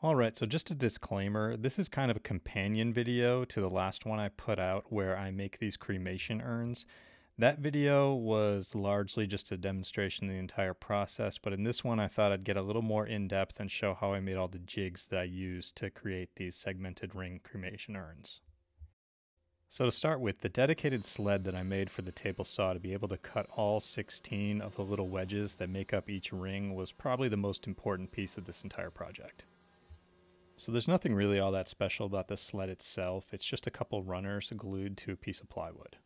Alright, so just a disclaimer, this is kind of a companion video to the last one I put out where I make these cremation urns. That video was largely just a demonstration of the entire process, but in this one I thought I'd get a little more in-depth and show how I made all the jigs that I used to create these segmented ring cremation urns. So to start with, the dedicated sled that I made for the table saw to be able to cut all 16 of the little wedges that make up each ring was probably the most important piece of this entire project. So there's nothing really all that special about the sled itself, it's just a couple runners glued to a piece of plywood.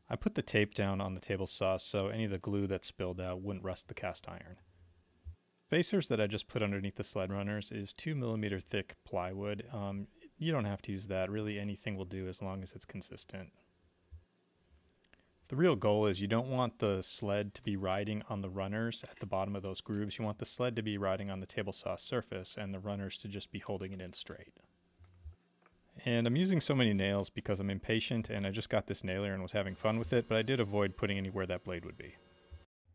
I put the tape down on the table saw so any of the glue that spilled out wouldn't rust the cast iron. Spacers that I just put underneath the sled runners is 2mm thick plywood. You don't have to use that, really anything will do as long as it's consistent. The real goal is you don't want the sled to be riding on the runners at the bottom of those grooves. You want the sled to be riding on the table saw surface and the runners to just be holding it in straight. And I'm using so many nails because I'm impatient and I just got this nailer and was having fun with it, but I did avoid putting anywhere that blade would be.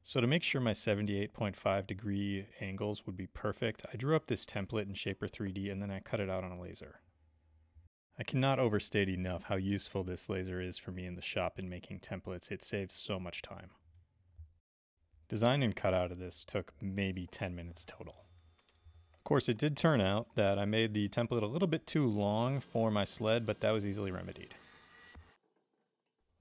So to make sure my 78.5 degree angles would be perfect, I drew up this template in Shaper 3D and then I cut it out on a laser. I cannot overstate enough how useful this laser is for me in the shop in making templates. It saves so much time. Design and cut out of this took maybe 10 minutes total. Of course, it did turn out that I made the template a little bit too long for my sled, but that was easily remedied.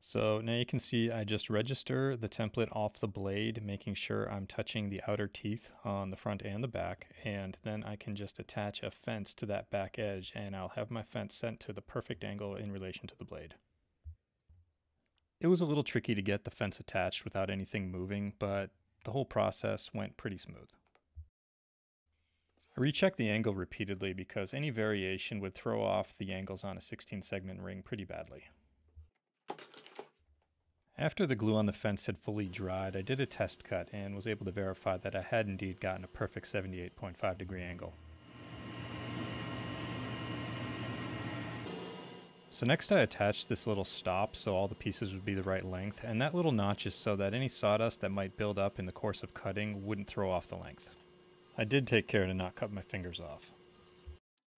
So now you can see I just register the template off the blade, making sure I'm touching the outer teeth on the front and the back, and then I can just attach a fence to that back edge and I'll have my fence sent to the perfect angle in relation to the blade. It was a little tricky to get the fence attached without anything moving, but the whole process went pretty smooth. I rechecked the angle repeatedly because any variation would throw off the angles on a 16 segment ring pretty badly. After the glue on the fence had fully dried, I did a test cut and was able to verify that I had indeed gotten a perfect 78.5 degree angle. So next I attached this little stop so all the pieces would be the right length, and that little notch is so that any sawdust that might build up in the course of cutting wouldn't throw off the length. I did take care to not cut my fingers off.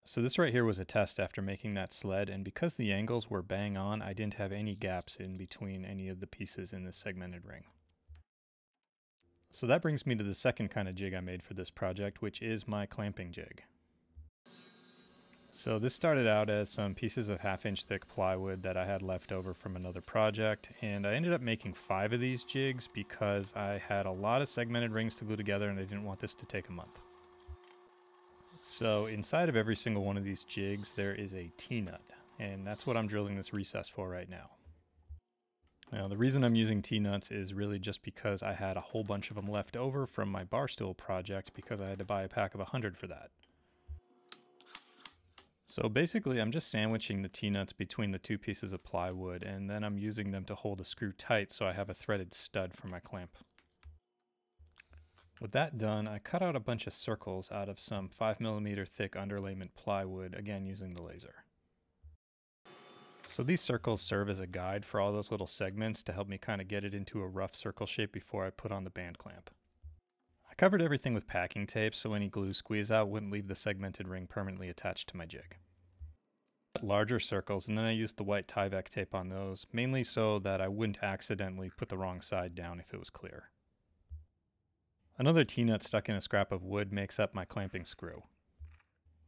So this right here was a test after making that sled, and because the angles were bang on, I didn't have any gaps in between any of the pieces in this segmented ring. So that brings me to the second kind of jig I made for this project, which is my clamping jig. So this started out as some pieces of 1/2 inch thick plywood that I had left over from another project, and I ended up making 5 of these jigs because I had a lot of segmented rings to glue together and I didn't want this to take a month. So inside of every single one of these jigs there is a T-nut, and that's what I'm drilling this recess for right now. Now the reason I'm using T-nuts is really just because I had a whole bunch of them left over from my bar stool project because I had to buy a pack of 100 for that. So basically I'm just sandwiching the T-nuts between the 2 pieces of plywood, and then I'm using them to hold a screw tight so I have a threaded stud for my clamp. With that done, I cut out a bunch of circles out of some 5mm thick underlayment plywood, again using the laser. So these circles serve as a guide for all those little segments to help me kind of get it into a rough circle shape before I put on the band clamp. I covered everything with packing tape so any glue squeeze out wouldn't leave the segmented ring permanently attached to my jig. Larger circles, and then I used the white Tyvek tape on those, mainly so that I wouldn't accidentally put the wrong side down if it was clear. Another T-nut stuck in a scrap of wood makes up my clamping screw.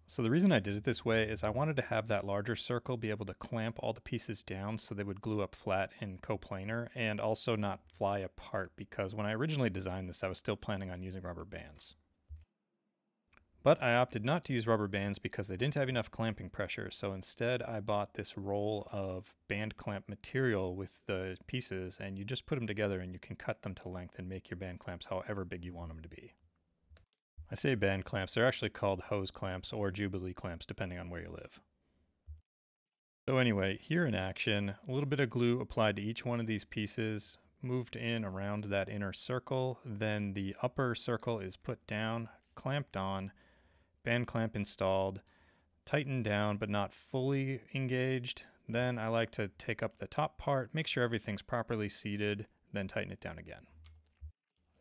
So the reason I did it this way is I wanted to have that larger circle be able to clamp all the pieces down so they would glue up flat and coplanar, and also not fly apart, because when I originally designed this I was still planning on using rubber bands. But I opted not to use rubber bands because they didn't have enough clamping pressure, so instead I bought this roll of band clamp material with the pieces, and you just put them together and you can cut them to length and make your band clamps however big you want them to be. I say band clamps, they're actually called hose clamps or Jubilee clamps depending on where you live. So anyway, here in action, a little bit of glue applied to each one of these pieces, moved in around that inner circle, then the upper circle is put down, clamped on, band clamp installed, tightened down but not fully engaged. Then I like to take up the top part, make sure everything's properly seated, then tighten it down again.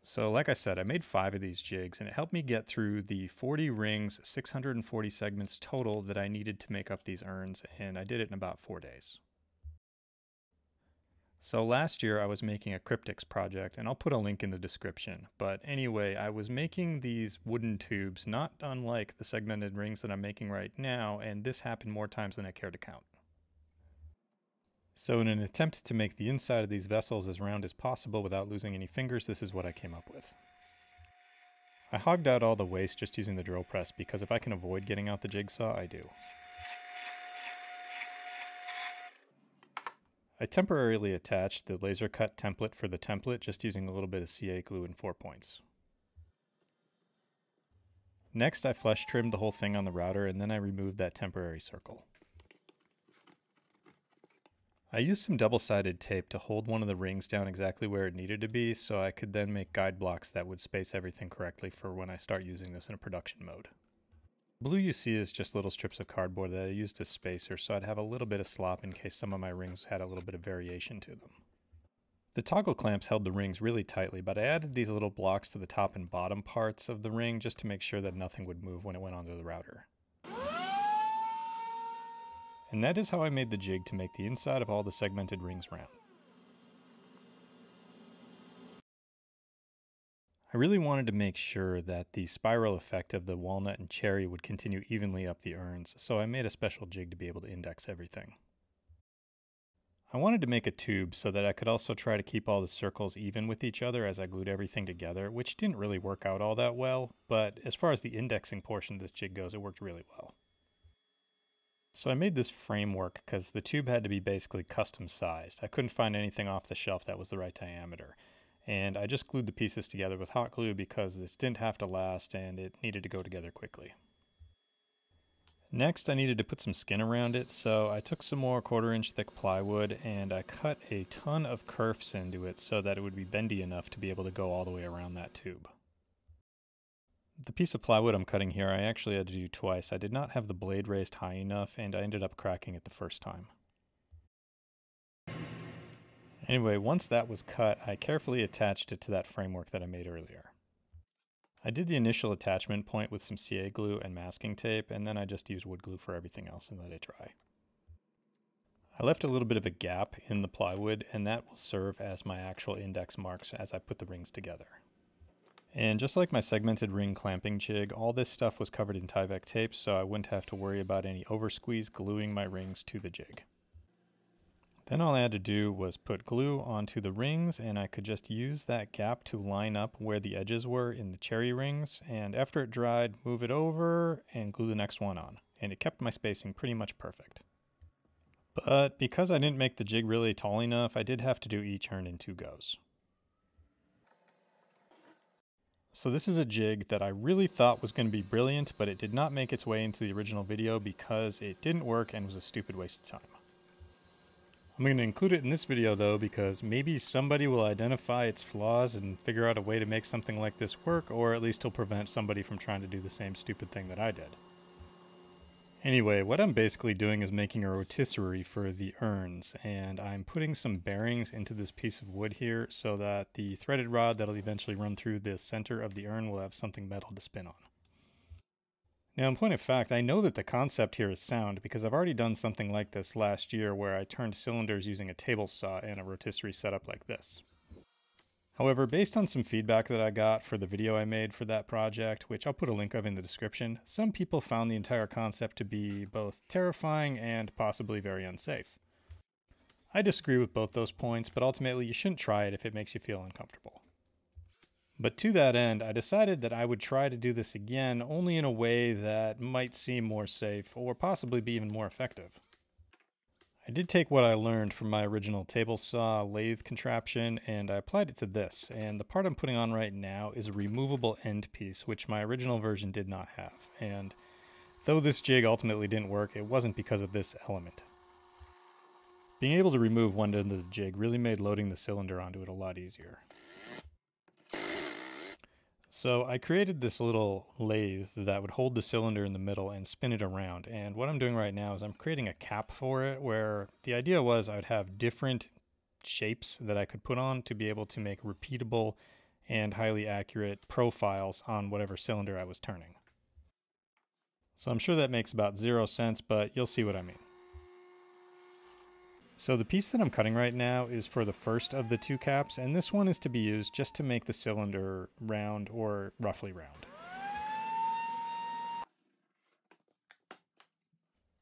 So like I said, I made 5 of these jigs, and it helped me get through the 40 rings, 640 segments total that I needed to make up these urns, and I did it in about 4 days. So last year I was making a cryptics project, and I'll put a link in the description. But anyway, I was making these wooden tubes, not unlike the segmented rings that I'm making right now, and this happened more times than I care to count. So in an attempt to make the inside of these vessels as round as possible without losing any fingers, this is what I came up with. I hogged out all the waste just using the drill press, because if I can avoid getting out the jigsaw, I do. I temporarily attached the laser cut template for the template just using a little bit of CA glue and 4 points. Next I flush trimmed the whole thing on the router, and then I removed that temporary circle. I used some double-sided tape to hold one of the rings down exactly where it needed to be, so I could then make guide blocks that would space everything correctly for when I start using this in a production mode. The blue you see is just little strips of cardboard that I used as spacers, so I'd have a little bit of slop in case some of my rings had a little bit of variation to them. The toggle clamps held the rings really tightly, but I added these little blocks to the top and bottom parts of the ring just to make sure that nothing would move when it went onto the router. And that is how I made the jig to make the inside of all the segmented rings round. I really wanted to make sure that the spiral effect of the walnut and cherry would continue evenly up the urns, so I made a special jig to be able to index everything. I wanted to make a tube so that I could also try to keep all the circles even with each other as I glued everything together, which didn't really work out all that well, but as far as the indexing portion of this jig goes, it worked really well. So I made this framework because the tube had to be basically custom sized. I couldn't find anything off the shelf that was the right diameter. And I just glued the pieces together with hot glue because this didn't have to last and it needed to go together quickly. Next, I needed to put some skin around it, so I took some more 1/4 inch thick plywood and I cut a ton of kerfs into it so that it would be bendy enough to be able to go all the way around that tube. The piece of plywood I'm cutting here I actually had to do twice. I did not have the blade raised high enough and I ended up cracking it the first time. Anyway, once that was cut, I carefully attached it to that framework that I made earlier. I did the initial attachment point with some CA glue and masking tape, and then I just used wood glue for everything else and let it dry. I left a little bit of a gap in the plywood, and that will serve as my actual index marks as I put the rings together. And just like my segmented ring clamping jig, all this stuff was covered in Tyvek tape, so I wouldn't have to worry about any oversqueeze gluing my rings to the jig. Then all I had to do was put glue onto the rings, and I could just use that gap to line up where the edges were in the cherry rings, and after it dried, move it over and glue the next one on. And it kept my spacing pretty much perfect. But because I didn't make the jig really tall enough, I did have to do each urn in 2 goes. So this is a jig that I really thought was going to be brilliant, but it did not make its way into the original video because it didn't work and was a stupid waste of time. I'm going to include it in this video though because maybe somebody will identify its flaws and figure out a way to make something like this work, or at least it'll prevent somebody from trying to do the same stupid thing that I did. Anyway, what I'm basically doing is making a rotisserie for the urns, and I'm putting some bearings into this piece of wood here so that the threaded rod that'll eventually run through the center of the urn will have something metal to spin on. Now, in point of fact, I know that the concept here is sound because I've already done something like this last year where I turned cylinders using a table saw in a rotisserie setup like this. However, based on some feedback that I got for the video I made for that project, which I'll put a link of in the description, some people found the entire concept to be both terrifying and possibly very unsafe. I disagree with both those points, but ultimately you shouldn't try it if it makes you feel uncomfortable. But to that end, I decided that I would try to do this again, only in a way that might seem more safe, or possibly be even more effective. I did take what I learned from my original table saw lathe contraption, and I applied it to this, and the part I'm putting on right now is a removable end piece, which my original version did not have, and though this jig ultimately didn't work, it wasn't because of this element. Being able to remove one end of the jig really made loading the cylinder onto it a lot easier. So I created this little lathe that would hold the cylinder in the middle and spin it around. And what I'm doing right now is I'm creating a cap for it where the idea was I would have different shapes that I could put on to be able to make repeatable and highly accurate profiles on whatever cylinder I was turning. So I'm sure that makes about 0 sense, but you'll see what I mean. So the piece that I'm cutting right now is for the first of the 2 caps, and this one is to be used just to make the cylinder round or roughly round.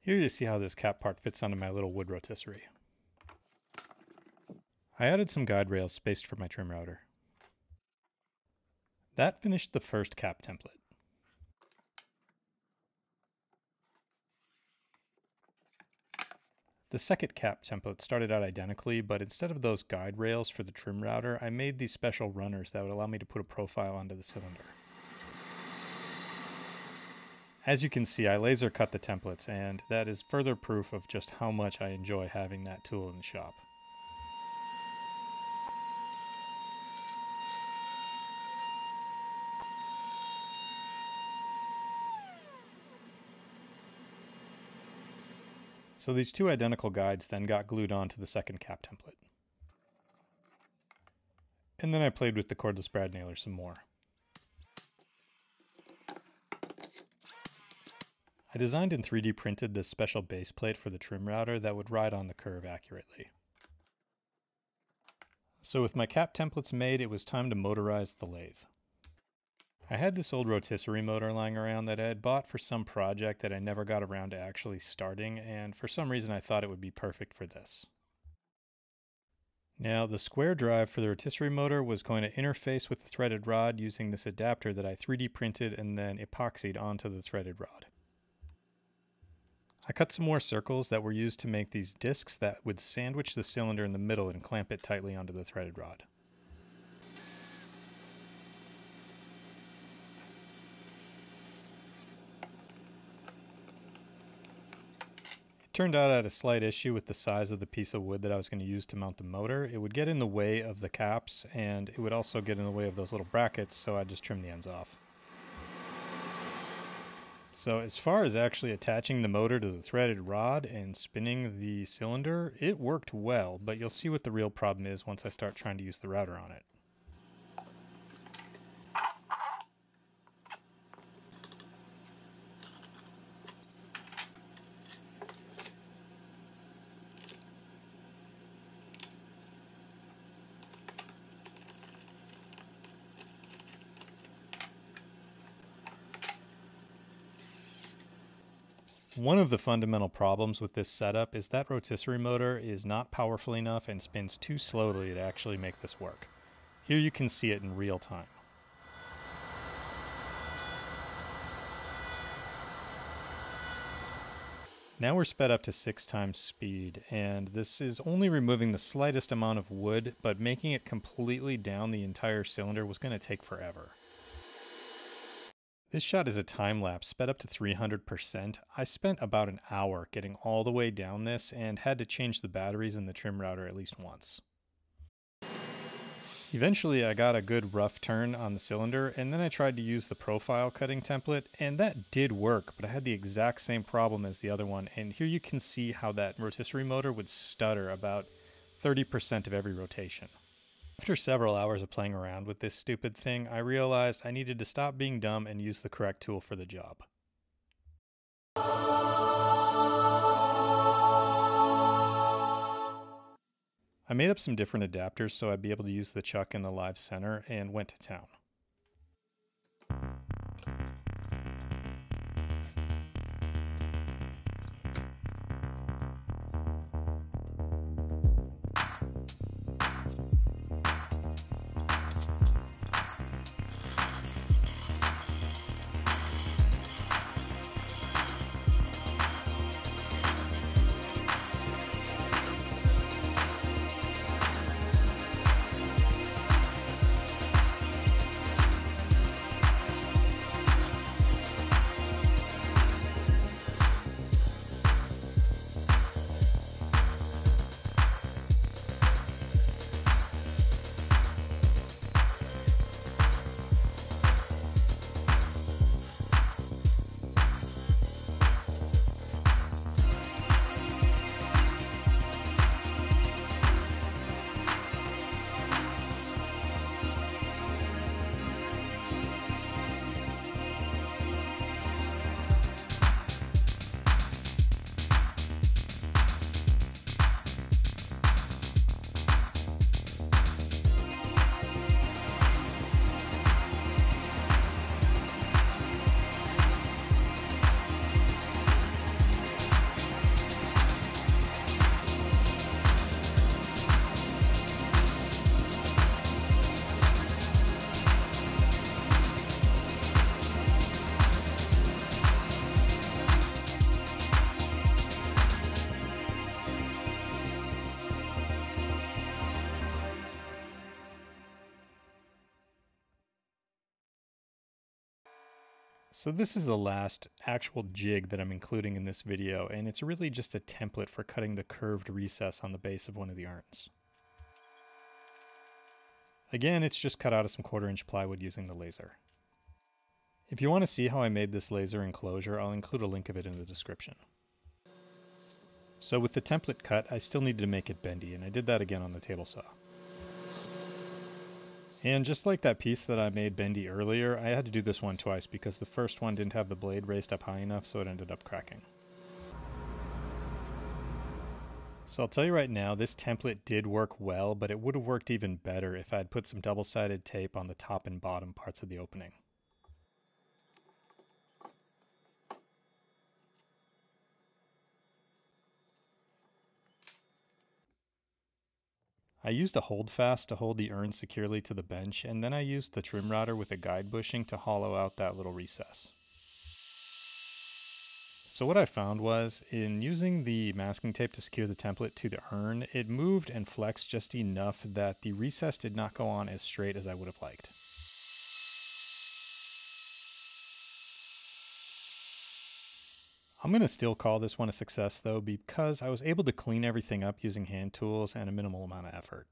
Here you see how this cap part fits onto my little wood rotisserie. I added some guide rails spaced for my trim router. That finished the first cap template. The second cap template started out identically, but instead of those guide rails for the trim router, I made these special runners that would allow me to put a profile onto the cylinder. As you can see, I laser cut the templates, and that is further proof of just how much I enjoy having that tool in the shop. So these 2 identical guides then got glued onto the second cap template. And then I played with the cordless brad nailer some more. I designed and 3D printed this special base plate for the trim router that would ride on the curve accurately. So with my cap templates made, it was time to motorize the lathe. I had this old rotisserie motor lying around that I had bought for some project that I never got around to actually starting, and for some reason I thought it would be perfect for this. Now, the square drive for the rotisserie motor was going to interface with the threaded rod using this adapter that I 3D printed and then epoxied onto the threaded rod. I cut some more circles that were used to make these discs that would sandwich the cylinder in the middle and clamp it tightly onto the threaded rod. Turned out I had a slight issue with the size of the piece of wood that I was going to use to mount the motor. It would get in the way of the caps, and it would also get in the way of those little brackets, so I just trimmed the ends off. So as far as actually attaching the motor to the threaded rod and spinning the cylinder, it worked well, but you'll see what the real problem is once I start trying to use the router on it. One of the fundamental problems with this setup is that rotisserie motor is not powerful enough and spins too slowly to actually make this work. Here you can see it in real time. Now we're sped up to 6 times speed, and this is only removing the slightest amount of wood, but making it completely down the entire cylinder was going to take forever. This shot is a time lapse sped up to 300%. I spent about an hour getting all the way down this and had to change the batteries in the trim router at least once. Eventually I got a good rough turn on the cylinder, and then I tried to use the profile cutting template, and that did work, but I had the exact same problem as the other one, and here you can see how that rotisserie motor would stutter about 30% of every rotation. After several hours of playing around with this stupid thing, I realized I needed to stop being dumb and use the correct tool for the job. I made up some different adapters so I'd be able to use the chuck in the live center and went to town. So this is the last actual jig that I'm including in this video, and it's really just a template for cutting the curved recess on the base of one of the urns. Again, it's just cut out of some 1/4-inch plywood using the laser. If you want to see how I made this laser enclosure, I'll include a link of it in the description. So with the template cut, I still needed to make it bendy, and I did that again on the table saw. And just like that piece that I made bendy earlier, I had to do this one twice because the first one didn't have the blade raised up high enough, so it ended up cracking. So I'll tell you right now, this template did work well, but it would have worked even better if I had put some double-sided tape on the top and bottom parts of the opening. I used a holdfast to hold the urn securely to the bench, and then I used the trim router with a guide bushing to hollow out that little recess. So what I found was, in using the masking tape to secure the template to the urn, it moved and flexed just enough that the recess did not go on as straight as I would have liked. I'm going to still call this one a success though, because I was able to clean everything up using hand tools and a minimal amount of effort.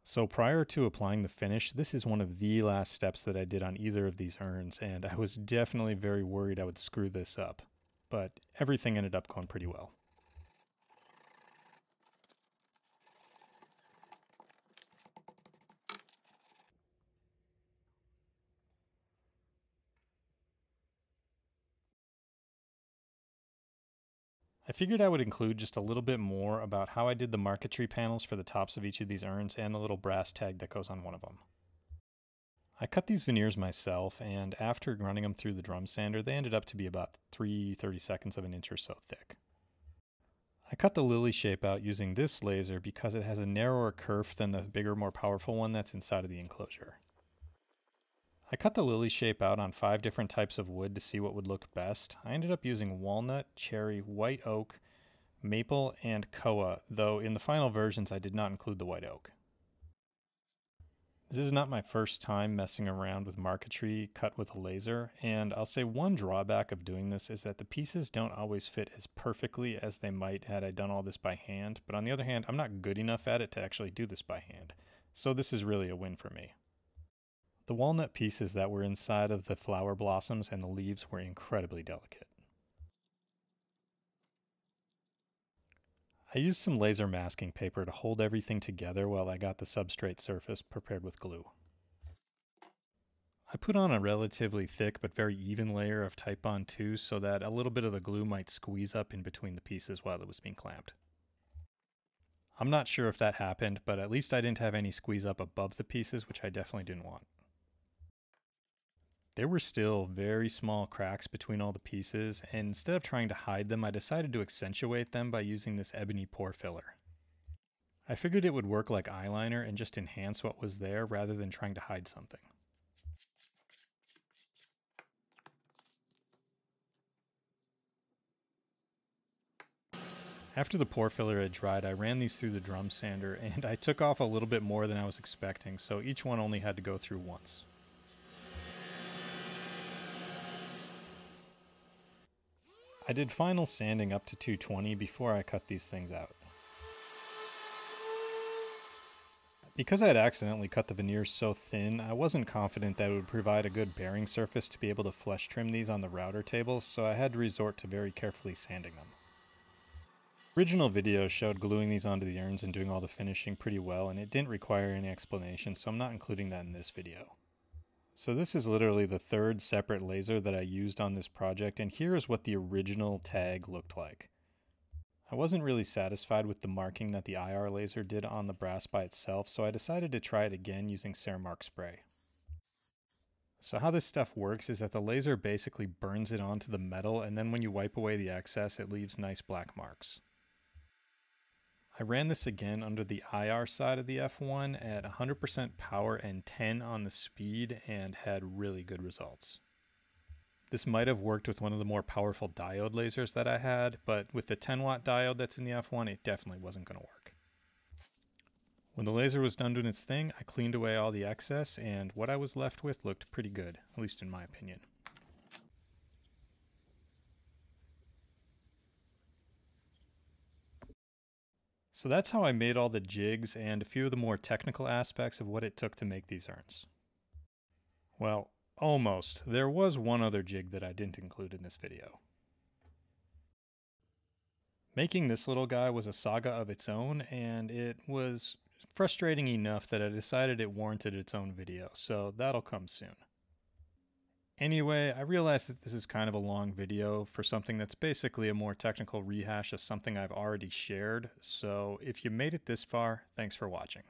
So prior to applying the finish, this is one of the last steps that I did on either of these urns, and I was definitely very worried I would screw this up, but everything ended up going pretty well. I figured I would include just a little bit more about how I did the marquetry panels for the tops of each of these urns and the little brass tag that goes on one of them. I cut these veneers myself, and after running them through the drum sander, they ended up to be about 3/32 of an inch or so thick. I cut the lily shape out using this laser because it has a narrower kerf than the bigger, more powerful one that's inside of the enclosure. I cut the lily shape out on 5 different types of wood to see what would look best. I ended up using walnut, cherry, white oak, maple, and koa, though in the final versions I did not include the white oak. This is not my first time messing around with marquetry cut with a laser, and I'll say one drawback of doing this is that the pieces don't always fit as perfectly as they might had I done all this by hand, but on the other hand, I'm not good enough at it to actually do this by hand, so this is really a win for me. The walnut pieces that were inside of the flower blossoms and the leaves were incredibly delicate. I used some laser masking paper to hold everything together while I got the substrate surface prepared with glue. I put on a relatively thick but very even layer of Type Bond 2 so that a little bit of the glue might squeeze up in between the pieces while it was being clamped. I'm not sure if that happened, but at least I didn't have any squeeze up above the pieces, which I definitely didn't want. There were still very small cracks between all the pieces, and instead of trying to hide them, I decided to accentuate them by using this ebony pore filler. I figured it would work like eyeliner and just enhance what was there rather than trying to hide something. After the pore filler had dried, I ran these through the drum sander, and I took off a little bit more than I was expecting, so each one only had to go through once. I did final sanding up to 220 before I cut these things out. Because I had accidentally cut the veneers so thin, I wasn't confident that it would provide a good bearing surface to be able to flush trim these on the router table, so I had to resort to very carefully sanding them. Original video showed gluing these onto the urns and doing all the finishing pretty well, and it didn't require any explanation, so I'm not including that in this video. So this is literally the 3rd separate laser that I used on this project, and here is what the original tag looked like. I wasn't really satisfied with the marking that the IR laser did on the brass by itself, so I decided to try it again using Ceramark spray. So how this stuff works is that the laser basically burns it onto the metal, and then when you wipe away the excess, it leaves nice black marks. I ran this again under the IR side of the F1 at 100% power and 10 on the speed and had really good results. This might have worked with one of the more powerful diode lasers that I had, but with the 10 watt diode that's in the F1, it definitely wasn't going to work. When the laser was done doing its thing, I cleaned away all the excess, and what I was left with looked pretty good, at least in my opinion. So that's how I made all the jigs and a few of the more technical aspects of what it took to make these urns. Well, almost. There was one other jig that I didn't include in this video. Making this little guy was a saga of its own, and it was frustrating enough that I decided it warranted its own video, so that'll come soon. Anyway, I realize that this is kind of a long video for something that's basically a more technical rehash of something I've already shared, so if you made it this far, thanks for watching.